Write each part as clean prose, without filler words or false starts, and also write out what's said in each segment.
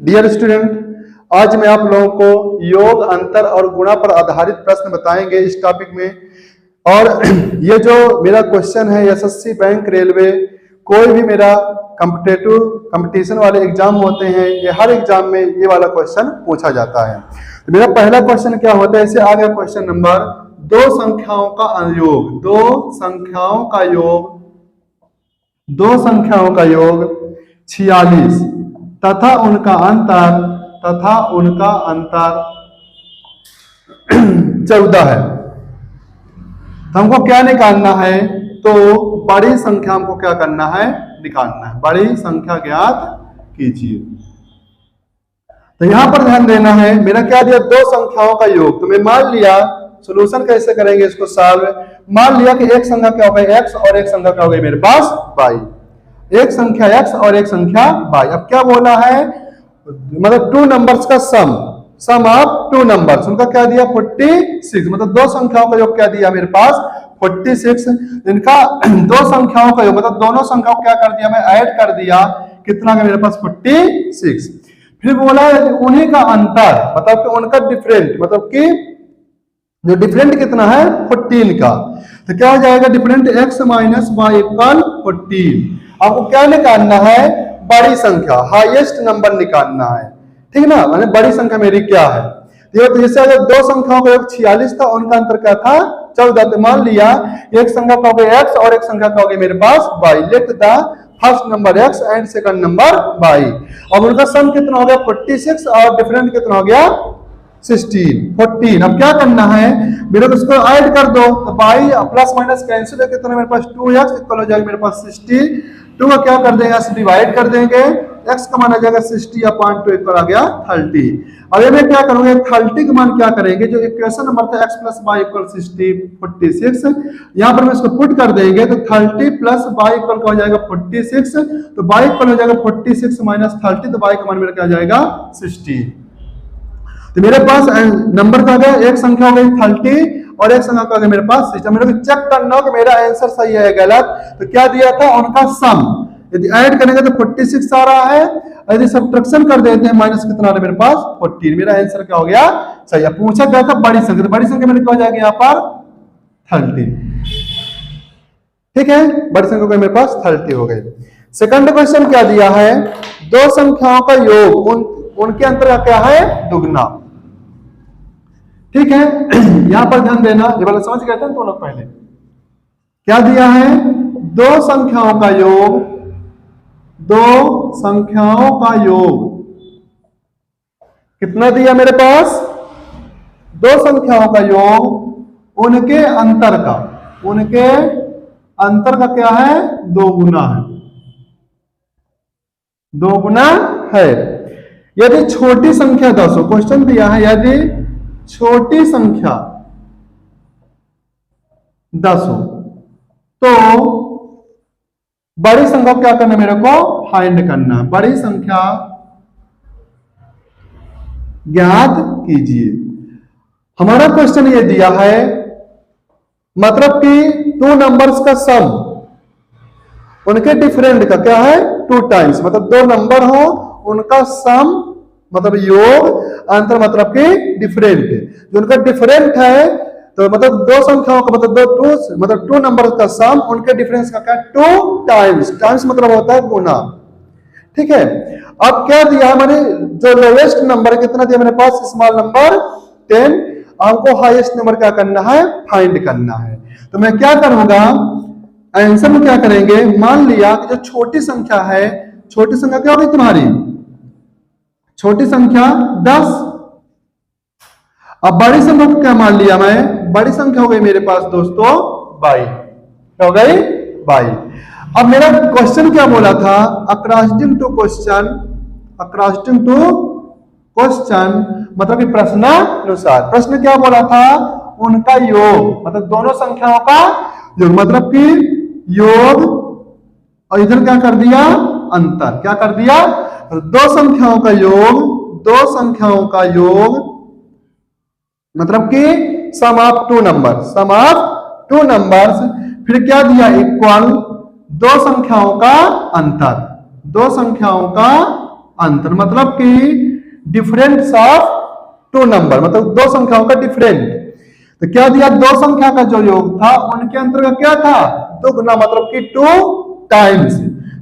Dear student, आज मैं आप लोगों को योग, अंतर और गुणा पर आधारित प्रश्न बताएंगे इस टॉपिक में। और ये जो मेरा क्वेश्चन है एसएससी, बैंक, रेलवे, कोई भी मेरा कंपटीशन वाले एग्जाम होते हैं, ये हर एग्जाम में ये वाला क्वेश्चन पूछा जाता है। तो मेरा पहला क्वेश्चन क्या होता है, इसे आ गया क्वेश्चन नंबर, दो संख्याओं का योग, दो संख्याओं का योग 46 तथा उनका अंतर 14 है। तो हमको क्या निकालना है, तो बड़ी संख्या हमको क्या करना है, निकालना है। बड़ी संख्या ज्ञात कीजिए। तो यहां पर ध्यान देना है, मेरा क्या दिया, दो संख्याओं का योग। तो मैं मान लिया, सोल्यूशन कैसे करेंगे इसको सॉल्व, मान लिया कि एक संख्या क्या हो गई x और एक संख्या क्या हो गई मेरे पास y, एक संख्या x और एक संख्या y। अब क्या बोला है, मतलब टू नंबर्स का सम ऑफ टू नंबर्स, उनका क्या दिया 46, मतलब दो संख्याओं का योग क्या दिया मेरे पास 46। इनका दो संख्याओं का योग मतलब दोनों संख्याओं को क्या कर दिया, मैं ऐड कर दिया, कितना का मेरे पास 46। फिर बोला उन्हीं का अंतर, मतलब कि उनका डिफरेंट, मतलब कि जो डिफरेंट कितना है 14 का। तो क्या हो जाएगा, different x minus y equal 14। आपको क्या निकालना है, बड़ी संख्या, हाईएस्ट नंबर निकालना है, ठीक ना। मैंने बड़ी संख्या मेरी क्या है, तो जैसे अगर दो संख्याओं का योग 46 था, उनका अंतर क्या था 14। तो मान लिया एक संख्या का हो गया x और एक संख्या का हो गया मेरे पास y। Let the first number x and second number y। अब उनका सम कितना हो गया 46 और डिफरेंट कितना हो गया 14। अब क्या करना है, मेरे को इसको ऐड कर दो, तो y प्लस माइनस कैंसिल है, कितना मेरे पास 2x इक्वल हो जाएगा मेरे पास 60। 2 का क्या कर देंगे, डिवाइड कर देंगे, x का मान आ जाएगा 60 अपॉन 2 इक्वल आ गया 30। अब ये मैं क्या करूंगा, 30 का मान क्या करेंगे, जो इक्वेशन नंबर था x प्लस वाई इक्वल 60 46, यहाँ पर मैं इसको पुट कर देंगे, तो 30 प्लस वाई इक्वल का हो जाएगा 46, तो y इक्वल हो जाएगा 46 माइनस 30, तो y का मान मेरा क्या जाएगा 60। तो मेरे पास नंबर का गया, एक संख्या हो गई 30 और एक संख्या का गया मेरे पास 60। मेरे को चेक करना हो कि मेरा आंसर सही है गलत। तो क्या दिया था, उनका सम, यदि ऐड करेंगे तो 46 आ रहा है, यदि सब्ट्रैक्शन कर देते हैं माइनस कितना आ रहा है मेरे पास 14। मेरा आंसर क्या हो गया, सही है। पूछा गया था बड़ी संख्या, तो बड़ी संख्या मेरे क्या हो जाएगी यहाँ पर 30, ठीक है, बड़ी संख्या का मेरे पास 30 हो गए। सेकंड क्वेश्चन क्या दिया है, दो संख्याओं का योग, उनके अंतर का क्या है, दुगना, ठीक है। यहां पर ध्यान देना, ये वाला समझ गए थे तो लोग पहले क्या दिया है, दो संख्याओं का योग, दो संख्याओं का योग कितना दिया मेरे पास, दो संख्याओं का योग उनके अंतर का क्या है, दो गुना है। यदि छोटी संख्या 10 हो, क्वेश्चन दिया है यदि छोटी संख्या 10 हो तो बड़ी संख्या क्या करना, मेरे को फाइंड करना, बड़ी संख्या ज्ञात कीजिए। हमारा क्वेश्चन ये दिया है, मतलब कि टू नंबर्स का सम, उनके डिफरेंट का क्या है 2 टाइम्स, मतलब दो नंबर हो उनका सम मतलब योग, अंतर मतलब कि डिफरेंट, जो उनका डिफरेंट है, तो मतलब दो संख्याओं का मतलब टू नंबर का सम, उनके डिफरेंस का क्या 2 टाइम्स मतलब होता है गुना, ठीक है। अब क्या दिया है, मैंने जो लोएस्ट नंबर कितना दिया मेरे पास, स्मॉल नंबर 10, हमको हाईएस्ट नंबर क्या करना है, फाइंड करना है। तो मैं क्या करूंगा, आंसर में क्या करेंगे, मान लिया कि जो छोटी संख्या है, छोटी संख्या क्या होगी तुम्हारी, छोटी संख्या 10। अब बड़ी संख्या को क्या मान लिया मैं, बड़ी संख्या हो गई मेरे पास दोस्तों 22, क्या हो गई 22। अब मेरा क्वेश्चन क्या बोला था, अक्रॉस्टिंग टू क्वेश्चन मतलब कि प्रश्नानुसार। प्रश्न क्या बोला था, उनका योग मतलब दोनों संख्याओं का योग, मतलब कि योग, और इधर क्या कर दिया, अंतर, क्या कर दिया, दो संख्याओं का योग मतलब कि सम ऑफ टू नंबर्स, फिर क्या दिया, इक्वल दो संख्याओं का अंतर, दो संख्याओं का अंतर, मतलब कि डिफरेंस ऑफ टू नंबर, मतलब दो संख्याओं का डिफरेंट। तो क्या दिया, दो संख्या का जो योग था उनके अंतर का क्या था, दुगना, मतलब कि 2 टाइम्स।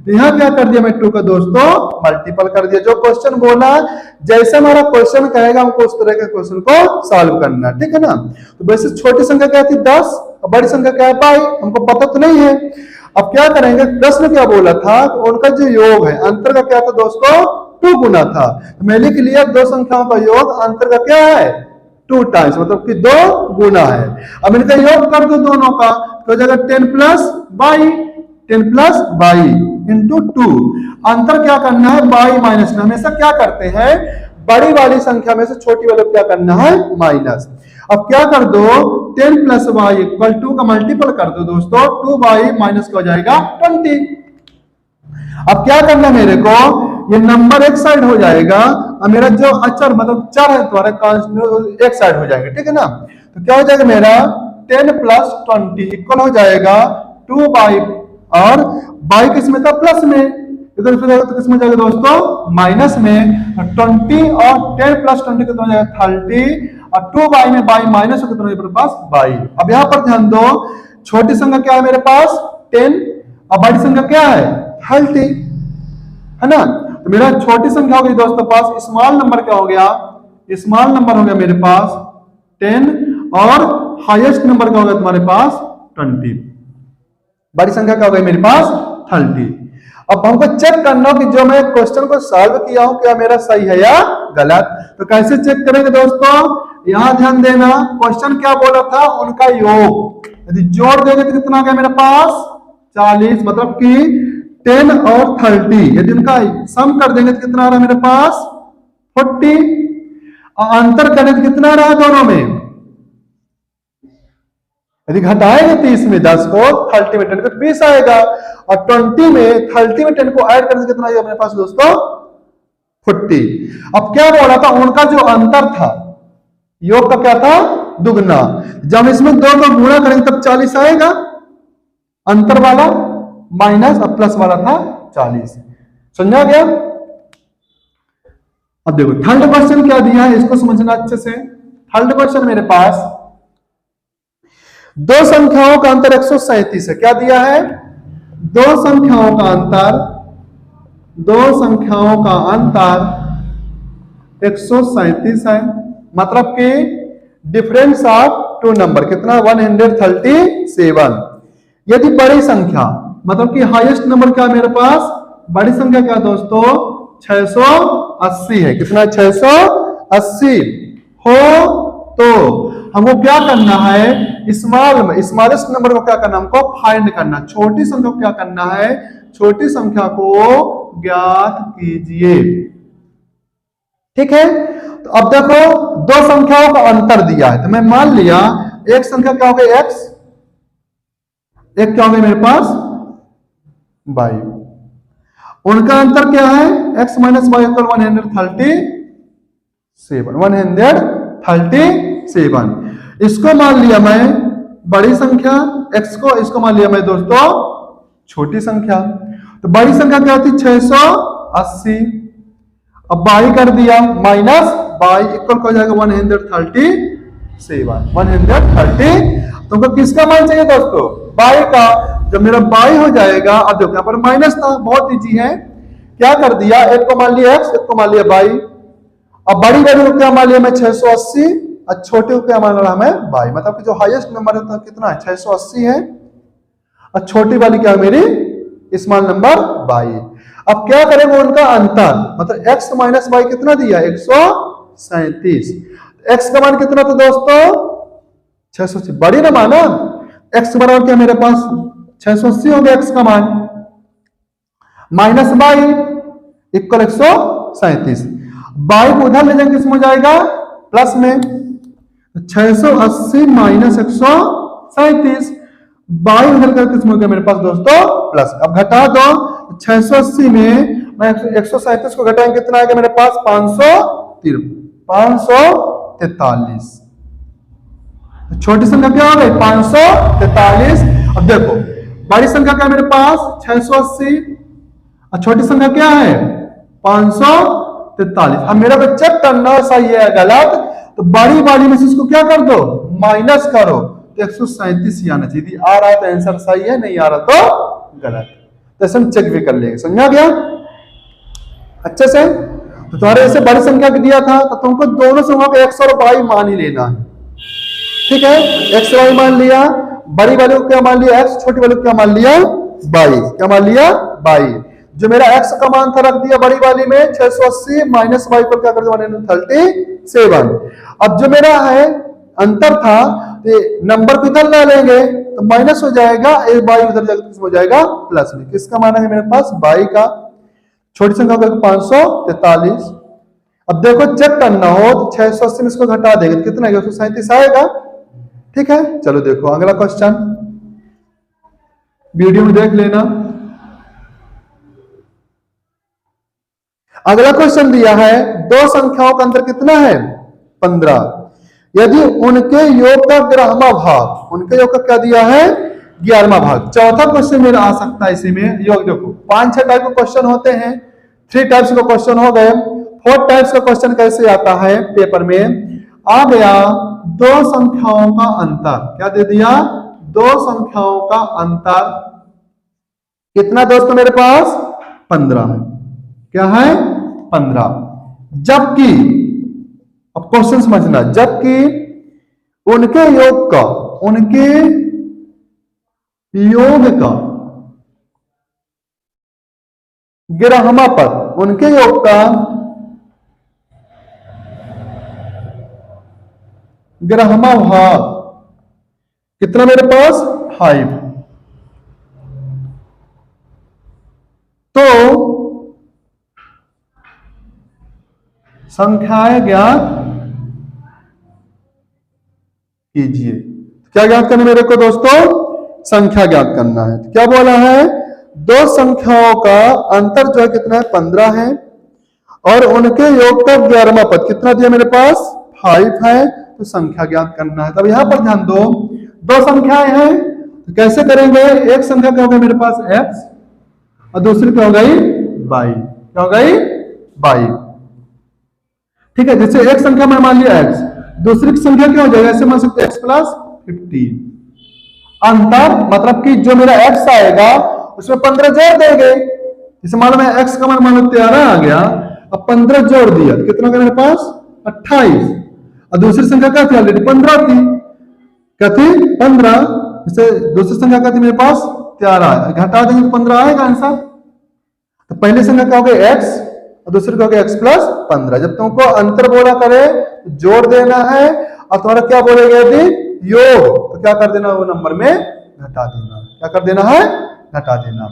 तो यहाँ क्या कर दिया मैं 2 का दोस्तों मल्टीपल कर दिया। जो क्वेश्चन बोला जैसे हमारा क्वेश्चन कहेगा हमको उस तरह के क्वेश्चन को सॉल्व करना, ठीक है ना। तो वैसे छोटी संख्या क्या थी 10, बड़ी संख्या क्या है 22, हमको पता तो नहीं है। अब क्या करेंगे, प्रश्न क्या बोला था, तो उनका जो योग है अंतर का क्या था दोस्तों 2 गुना था। तो मैं लिख लिया दो संख्याओं का योग अंतर का क्या है 2 टाइम्स, मतलब कि 2 गुना है। अब इनका योग कर दो दोनों का, तो जगह 10 प्लस 22 इंटू 2। अंतर क्या करना है 22 माइनस में, हमेशा क्या करते हैं बड़ी वाली संख्या में से छोटी वाले क्या करना है माइनस। अब क्या कर दो 10 प्लस वाई इक्वल 2 का मल्टीपल कर दो दोस्तों, 2y माइनस का हो जाएगा 20। अब क्या करना मेरे को, ये नंबर एक साइड हो जाएगा और मेरा जो अचर मतलब चर है तुम्हारे एक साइड हो जाएगा, ठीक है ना। तो क्या हो जाएगा मेरा 10 प्लस 20 इक्वल हो जाएगा 2y, और y किस में था प्लस में, इधर तो किस में जाएगा दोस्तों माइनस में। 20 और 10 प्लस 20 कितना हो जाएगा 30, और 2y में y माइनस कितना हो जाएगा पास 22। अब यहाँ पर ध्यान दो, छोटी संख्या क्या है मेरे पास 10 और बड़ी संख्या क्या है 30, है ना। तो मेरा छोटी संख्या हो गई दोस्तों पास, स्मॉल नंबर क्या हो गया, स्मॉल नंबर हो गया मेरे पास 10, और हाईएस्ट नंबर क्या हो गया तुम्हारे पास 20, बड़ी संख्या क्या हो गई मेरे पास 30। अब हमको चेक करना हो कि जो मैं क्वेश्चन को सॉल्व किया हूं क्या मेरा सही है या गलत। तो कैसे चेक करेंगे दोस्तों, यहां ध्यान देना, क्वेश्चन क्या बोला था उनका योग, यदि जोड़ देंगे तो कितना आ गया मेरे पास 40, मतलब कि 10 और 30, यदि उनका सम कर देंगे तो कितना आ रहा है मेरे पास 40, और अंतर करें तो कितना आ रहा है दोनों में, यदि घटाएंगे 30 में 10 को 30 में 10 को 20 आएगा, और 20 में 30 में 10 को ऐड करके कितना आएगा मेरे पास दोस्तों 40। अब क्या बोला था उनका जो अंतर था योग का क्या था दुगना, जब इसमें 2 को गुणा करेंगे तब 40 आएगा, अंतर वाला माइनस और प्लस वाला था 40। समझा गया। अब देखो थर्ड क्वेश्चन क्या दिया है इसको समझना अच्छे से। थर्ड क्वेश्चन मेरे पास दो संख्याओं का अंतर 137 है। क्या दिया है, दो संख्याओं का अंतर 137 है, मतलब कि डिफरेंस ऑफ टू नंबर कितना 137। यदि बड़ी संख्या मतलब कि हाईएस्ट नंबर क्या मेरे पास, बड़ी संख्या क्या दोस्तों 680 है, कितना 680 हो, तो हमको क्या करना है स्मॉलेस्ट नंबर को क्या करना हमको फाइंड करना, छोटी संख्या को क्या करना है, छोटी संख्या को ज्ञात कीजिए। ठीक है, तो अब देखो दो संख्याओं का अंतर दिया है, तो मैं मान लिया एक संख्या क्या हो गई x, एक क्या हो गई मेरे पास y, उनका अंतर क्या है x माइनस वाई इक्वल 137। इसको मान लिया मैं बड़ी संख्या x को, इसको मान लिया मैं दोस्तों छोटी संख्या। तो बड़ी संख्या क्या थी 680, अब बाई कर दिया माइनस बाई इक्वल हो जाएगा 137। तुमको किसका मान चाहिए दोस्तों, बाई का। जब मेरा बाई हो जाएगा, अब देखो यहाँ पर माइनस था, बहुत इजी है, क्या कर दिया एक को मान लिया x, एक को मान लिया बाई। अब बड़ी वैल्यू को क्या मान लिया मैं 680, और छोटे को क्या मान रहा मैं बाई, मतलब कि जो हाईएस्ट नंबर है तो कितना है 680 है, और छोटी वाली क्या मेरी स्मॉल नंबर बाई। अब क्या करेंगे उनका अंतर, मतलब x माइनस वाई कितना दिया 137, x का मान कितना था दोस्तों 680, बड़ी ना माना, x बराबर क्या मेरे पास 680 हो गया x का मान, माइनस बाई इक्वल 137, बाई को उधर ले जाएंगे किसमें हो जाएगा प्लस में, 680 माइनस 137, बाई उधर कर किसमें हो गया मेरे पास दोस्तों प्लस। अब घटा दो 680 में मैं 137 को घटाएंगे कितना आएगा मेरे पास 543। छोटी संख्या क्या हो गई 543। अब देखो बड़ी संख्या क्या मेरे पास 680 और छोटी संख्या क्या है 543। अब मेरा को चेक करना सही है गलत, तो बड़ी में से इसको क्या कर दो, माइनस करो, तो 137 ही आना चाहिए। आ रहा है तो आंसर सही है, नहीं आ रहा तो गलत। तो ऐसे हम चेक भी कर लेंगे, समझा गया अच्छे से। तो तुम्हारे ऐसे बड़ी संख्या को दिया था तो तुमको दोनों संख्या को x और y मान ही लेना है, ठीक है। x y मान लिया, बड़ी वाले को क्या मान लिया x, छोटी वाले को क्या मान लिया y, क्या मान लिया y। जो मेरा x का मान था रख दिया बड़ी वाली में 680 माइनस y पर क्या कर दिया 37। अब जो मेरा है अंतर था, नंबर को इधर ला लेंगे तो माइनस हो जाएगा, y उधर जाकर हो जाएगा प्लस में। किसका मान है मेरे पास, y का। छोटी संख्या का 543। अब देखो चेक करना हो तो 680 में इसको घटा देंगे तो कितना 137 आएगा, ठीक है। चलो देखो अगला क्वेश्चन, वीडियो में देख लेना। अगला क्वेश्चन दिया है दो संख्याओं का अंतर कितना है 15, यदि उनके योग का 11वां भाग, उनके योग का क्या दिया है 11वां भाग। चौथा क्वेश्चन मेरा आ सकता है इसी में। योग देखो 5-6 टाइप के क्वेश्चन होते हैं, 3 टाइप्स का क्वेश्चन हो गए, 4 टाइप्स का क्वेश्चन कैसे आता है पेपर में। आ गया दो संख्याओं का अंतर, क्या दे दिया, दो संख्याओं का अंतर कितना दोस्तों मेरे पास 15 है, क्या है 15। जबकि अब क्वेश्चन समझना, जबकि उनके योग का 11वां पद, उनके योग का 11वां भाग कितना मेरे पास 5। तो संख्याएं ज्ञात कीजिए। क्या ज्ञात करना मेरे को दोस्तों, संख्या ज्ञात करना है। तो क्या बोला है, दो संख्याओं का अंतर जो है कितना है 15 है, और उनके योग का 11वां पद कितना दिया मेरे पास 5 है। तो संख्या ज्ञात करना है। तब यहां पर ध्यान दो, दो संख्याएं हैं तो कैसे करेंगे, एक संख्या क्या हो गई मेरे पास x और दूसरी क्या हो गई y, क्या हो गई y, ठीक है। जैसे एक संख्या में मान लिया x, दूसरी की संख्या क्या हो जाएगा, ऐसे मान सकते x प्लस 15। अंतर मतलब कि जो मेरा x आएगा उसमें 15 जोड़ देंगे। जैसे मान लो मैं x का मान लो 13 आ गया, अब 15 जोड़ दिया तो कितना मेरे पास 28, और दूसरी संख्या क्या थी ऑलरेडी 15 थी, क्या थी 15। जैसे दूसरी संख्या क्या थी मेरे पास 13, घटा देंगे तो 15 आएगा आंसर। तो पहली संख्या क्या हो गई x और दूसरी क्या हो गई x प्लस 15। जब तुमको अंतर बोला करे तो जोड़ देना है, और तुम्हारा क्या बोलेगा यदि योग तो क्या कर देना, वो नंबर में घटा देना, क्या कर देना है घटा देना।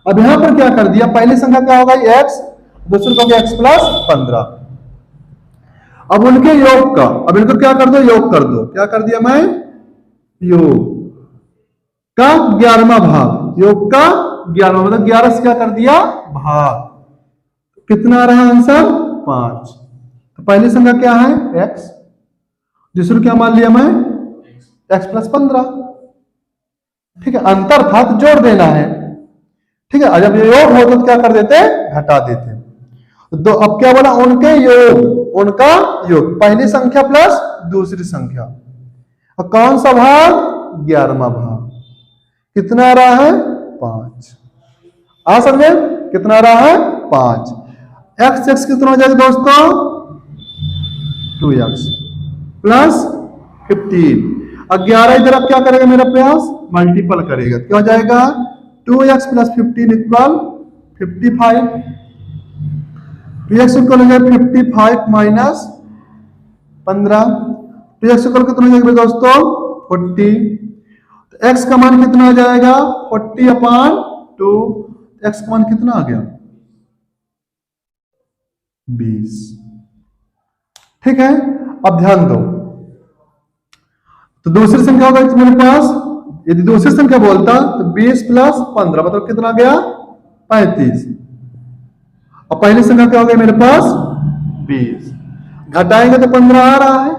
अब यहां पर क्या कर दिया, पहली संख्या क्या होगा x, दूसरी को x प्लस 15। अब उनके योग का, अब इनको क्या कर दो योग कर दो, क्या कर दिया मैं योग का 11वां भाग, योग का 11वां मतलब 11 से क्या कर दिया भाग, कितना आ रहा है आंसर 5। तो पहली संख्या क्या है x, दूसरी क्या मान लिया मैं x प्लस 15, ठीक है। अंतर था तो जोड़ देना है, ठीक है। जब योग हो तो क्या कर देते घटा देते। तो अब क्या बोला, उनके योग, उनका योग पहली संख्या प्लस दूसरी संख्या, और कौन सा भाग 11वां भाग, कितना आ रहा है 5। आ समझे कितना आ रहा है 5। x कितना हो जाएगा दोस्तों 2x प्लस 15, और 11 इधर अब क्या करेगा मेरा प्यास मल्टीपल करेगा, क्या हो जाएगा 2x plus 15 equal 55। 2x equal हो जाएगा 55 माइनस 15, 2x इक्वल कितना हो जाएगा दोस्तों 40। तो x का मान कितना आ जाएगा 40/2, x का मान कितना आ गया 20, ठीक है। अब ध्यान दो, तो दूसरी संख्या होगा मेरे पास, यदि दूसरी संख्या बोलता तो 20 प्लस 15 मतलब कितना आ गया 35, और पहली संख्या क्या हो गई मेरे पास 20, घटाएंगे तो 15 आ रहा है,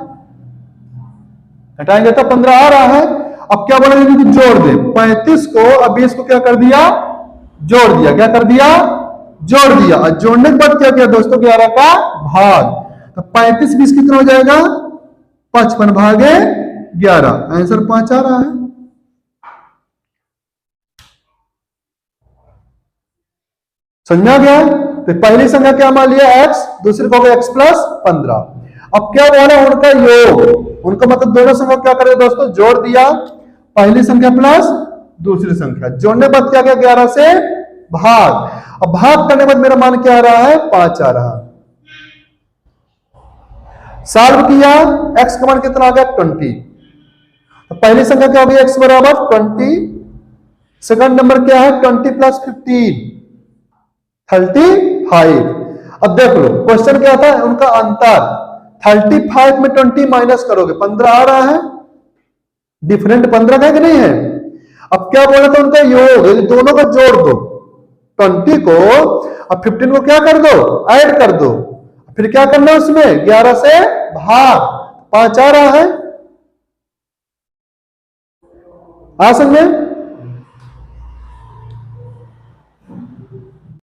घटाएंगे तो 15 आ रहा है। अब क्या बोलेंगे कि जोड़ दे 35 को, अब 20 को क्या कर दिया जोड़ दिया, क्या कर दिया जोड़ दिया और जोड़ने के बाद क्या किया दोस्तों 11 का भाग, तो 35 20 कितना हो जाएगा 55 भागे 11, आंसर 5 आ रहा है। समझा गया? तो पहली संख्या क्या मान लिया x, दूसरी को x प्लस 15। अब क्या बोला उनका योग, उनका मतलब दोनों संख्या क्या करें दोस्तों जोड़ दिया, पहली संख्या प्लस दूसरी संख्या, जोड़ने बाद क्या किया 11 से भाग, अब भाग करने बाद मेरा मान क्या आ रहा है 5 आ रहा। सॉल्व किया, x का मान कितना आ गया 20, तो पहली संख्या क्या होगी x बराबर 20, सेकंड नंबर क्या है 20 प्लस 15 35। अब देख लो क्वेश्चन क्या था उनका अंतर, 35 में 20 माइनस करोगे 15 आ रहा है, डिफरेंट 15 का कि नहीं है। अब क्या बोला था उनका योग, दोनों को जोड़ दो, 20 को अब 15 को क्या कर दो ऐड कर दो, फिर क्या करना है उसमें 11 से भाग, 5 आ रहा है। आ समझे?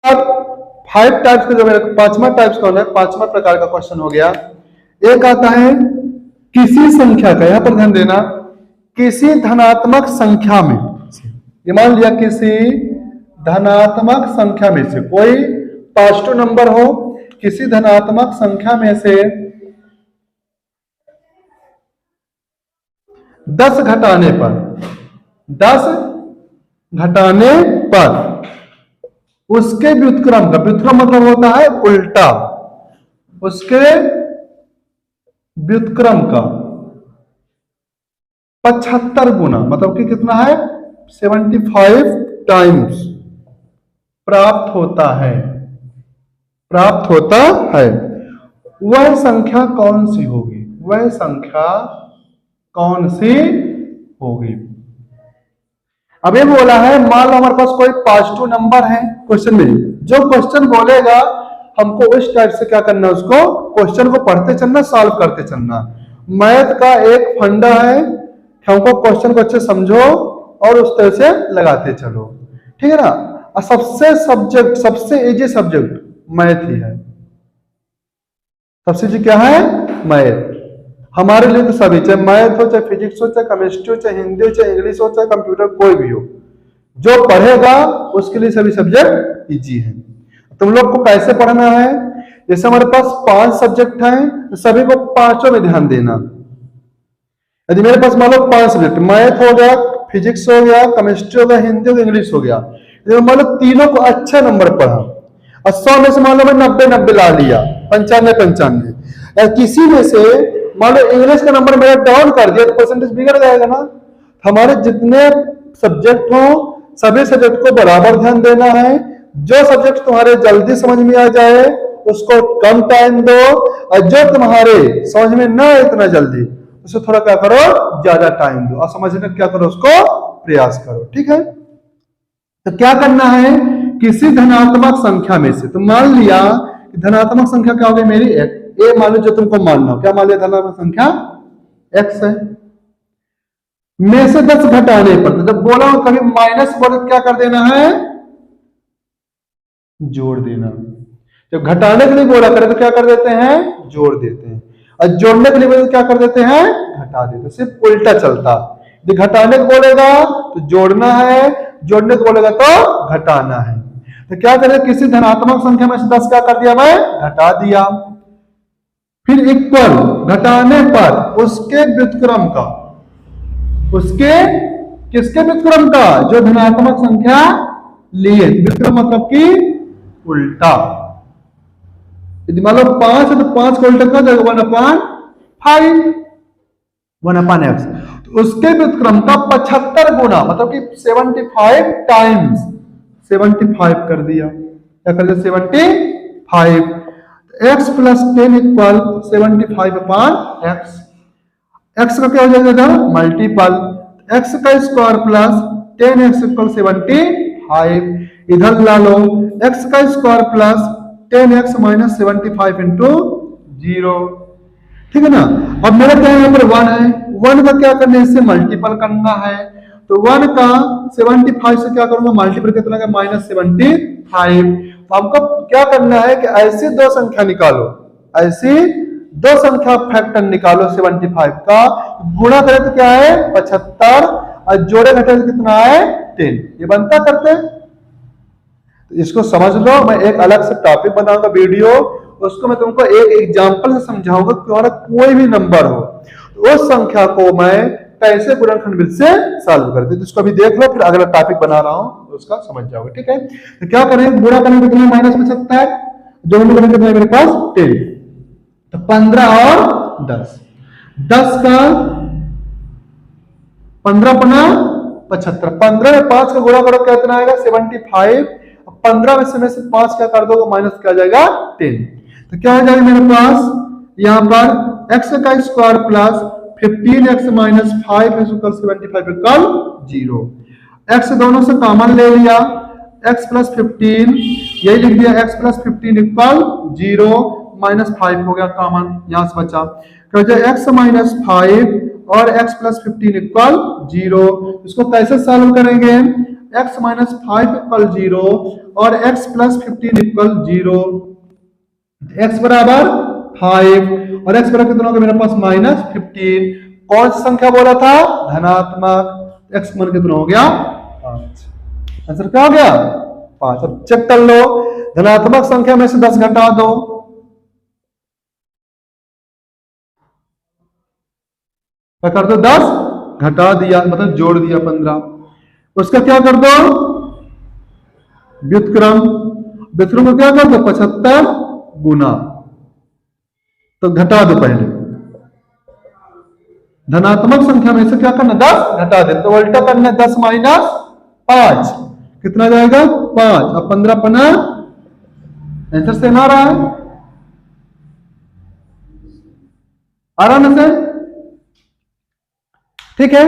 अब 5 टाइप्स का जो मेरे पांचवा टाइप्स का है, पांचवा प्रकार का क्वेश्चन हो गया। एक आता है किसी संख्या का, यहां पर ध्यान देना, किसी धनात्मक संख्या में, ये मान लिया किसी धनात्मक संख्या में से कोई पॉजिटिव नंबर हो, किसी धनात्मक संख्या में से 10 घटाने पर, 10 घटाने पर उसके व्युत्क्रम का, व्युत्क्रम मतलब होता है उल्टा, उसके व्युत्क्रम का 75 गुना, मतलब कि कितना है 75 टाइम्स प्राप्त होता है, प्राप्त होता है, वह संख्या कौन सी होगी, वह संख्या कौन सी होगी। अब ये बोला है मान लो हमारे पास कोई पॉजिटिव नंबर है, क्वेश्चन में जो क्वेश्चन बोलेगा हमको उस टाइप से क्या करना है, उसको क्वेश्चन को पढ़ते चलना, सॉल्व करते चलना। मैथ का एक फंडा है, हमको क्वेश्चन को अच्छे समझो और उस तरह से लगाते चलो, ठीक है ना। और सबसे इजी सब्जेक्ट मैथ ही है, सबसे इजी क्या है मैथ, हमारे लिए तो सभी, चाहे मैथ हो, चाहे फिजिक्स हो, चाहे केमिस्ट्री हो, चाहे हिंदी हो, चाहे इंग्लिश हो, चाहे कंप्यूटर, कोई भी हो, जो पढ़ेगा उसके लिए सभी सब्जेक्ट इजी है। तुम लोग को कैसे पढ़ना है, जैसे हमारे पास 5 सब्जेक्ट हैं, तो सभी को पांचों में ध्यान देना। यदि मेरे पास मान लो 5 सब्जेक्ट, मैथ हो गया, फिजिक्स हो गया, केमिस्ट्री हो गया, हिंदी हो गया, इंग्लिश हो गया, मान लो तीनों को अच्छा नंबर पढ़ा और 100 में से मान लो मैं 90 ला लिया, 95 या किसी में से मान लो इंग्लिश का नंबर मेरा डाउन कर दिया, तो परसेंटेज बिगड़ जाएगा ना। हमारे जितने सब्जेक्ट हो सभी सब्जेक्ट को बराबर ध्यान देना है, जो सब्जेक्ट तुम्हारे जल्दी समझ में आ जाए उसको कम टाइम दो, और जो तुम्हारे समझ में ना इतना जल्दी उसे थोड़ा क्या करो ज्यादा टाइम दो, और समझने का क्या करो उसको प्रयास करो, ठीक है। तो क्या करना है, किसी धनात्मक संख्या में से, तो मान लिया कि धनात्मक संख्या क्या होगी मेरी ए मान लो, जो तुमको मानना हो, क्या मान लिया धनात्मक संख्या x है, में से 10 घटाने पर, तो जब बोला कभी माइनस बोले तो क्या कर देना है जोड़ देना, जब घटाने के लिए बोला करे तो क्या कर देते हैं जोड़ देते हैं, और जोड़ने के लिए बोले तो क्या कर देते हैं घटा देते हैं, सिर्फ उल्टा चलता, यदि घटाने को बोलेगा तो जोड़ना है, जोड़ने को बोलेगा तो घटाना है। तो क्या करें, किसी धनात्मक संख्या में से 10 क्या कर दिया मैं घटा दिया, फिर इक्वल घटाने पर उसके व्युत्क्रम का, उसके किसके व्युत्क्रम का, जो धनात्मक संख्या लिए, व्युत्क्रम मतलब कि उल्टा, यदि मान लो 5 है तो 5 का उल्टा क्या जाएगा 1/5, 1/x, तो उसके व्युत्क्रम का 75 गुना, मतलब कि 75 टाइम्स, 75 कर दिया, क्या कर दिया 75, x plus 10 equal 75/x, x का क्या हो जाएगा मल्टीपल, x का स्क्वायर प्लस 10x इक्वल 75, इधर ला लो x का square plus 10x minus 75 into 0, ठीक है ना। अब मेरा क्या यहाँ पर 1 है, 1 का क्या करना है इससे मल्टीपल करना है, तो 1 का 75 से क्या करूंगा मल्टीपल कितना का -75, तो हमको क्या करना है कि ऐसी दो संख्या निकालो, ऐसी दो संख्या फैक्टर निकालो 75 का, गुणा करें तो क्या है 75 और जोड़े घटे तो कितना है 10। ये बनता करते। तो इसको समझ लो, मैं एक अलग से टॉपिक बनाऊंगा वीडियो, उसको मैं तुमको एक एग्जांपल से समझाऊंगा। क्यों कोई भी नंबर हो तो उस संख्या को मैं कैसे गुणनखंड विधि से सॉल्व करते, तो इसको अभी देख लो, फिर अगला टॉपिक बना रहा हूं तो उसका समझ जाओगे। ठीक है, तो क्या करेंगे, गुणा करेंगे कितना -75, जो हम करेंगे कितना मेरे पास 10, तो 15 और 10, 10 का 15 पना 75, 15 में 5 का गुणा करो कितना आएगा 75, 15 में से 5 क्या कर दो माइनस क्या जाएगा 10, तो क्या हो जाएगा मेरे पास यहां पर x का square plus 15x minus 5 equal 75 equal 0। x दोनों से कॉमन ले लिया, x प्लस 15 यही लिख दिया, x प्लस 15 इक्वल 0 माइनस 5 हो गया कॉमन, यहां से बचा x माइनस 5 और x प्लस 15 इक्वल 0। इसको कैसे सॉल्व करेंगे, x माइनस 5 इक्वल 0 और x प्लस 15 इक्वल 0, x बराबर 5 और x बराबर कितना होगा मेरे पास -15। कौन सी संख्या बोला था, धनात्मक, x मान कितना हो गया 5, आंसर क्या हो गया 5। अब चेक कर लो, धनात्मक संख्या में से 10 घटा दो, क्या कर दो 10 घटा दिया मतलब जोड़ दिया 15, उसका क्या कर दो व्युत्क्रम, व्युत्क्रम को क्या कर दो 75 गुना, तो घटा दो पहले, धनात्मक संख्या में से क्या करना 10 घटा दे, तो उल्टा करना 10 माइनस 5 कितना जाएगा 5, अब 15 पना आंसर सेम आ रहा है, आ रहा ना सर, ठीक है।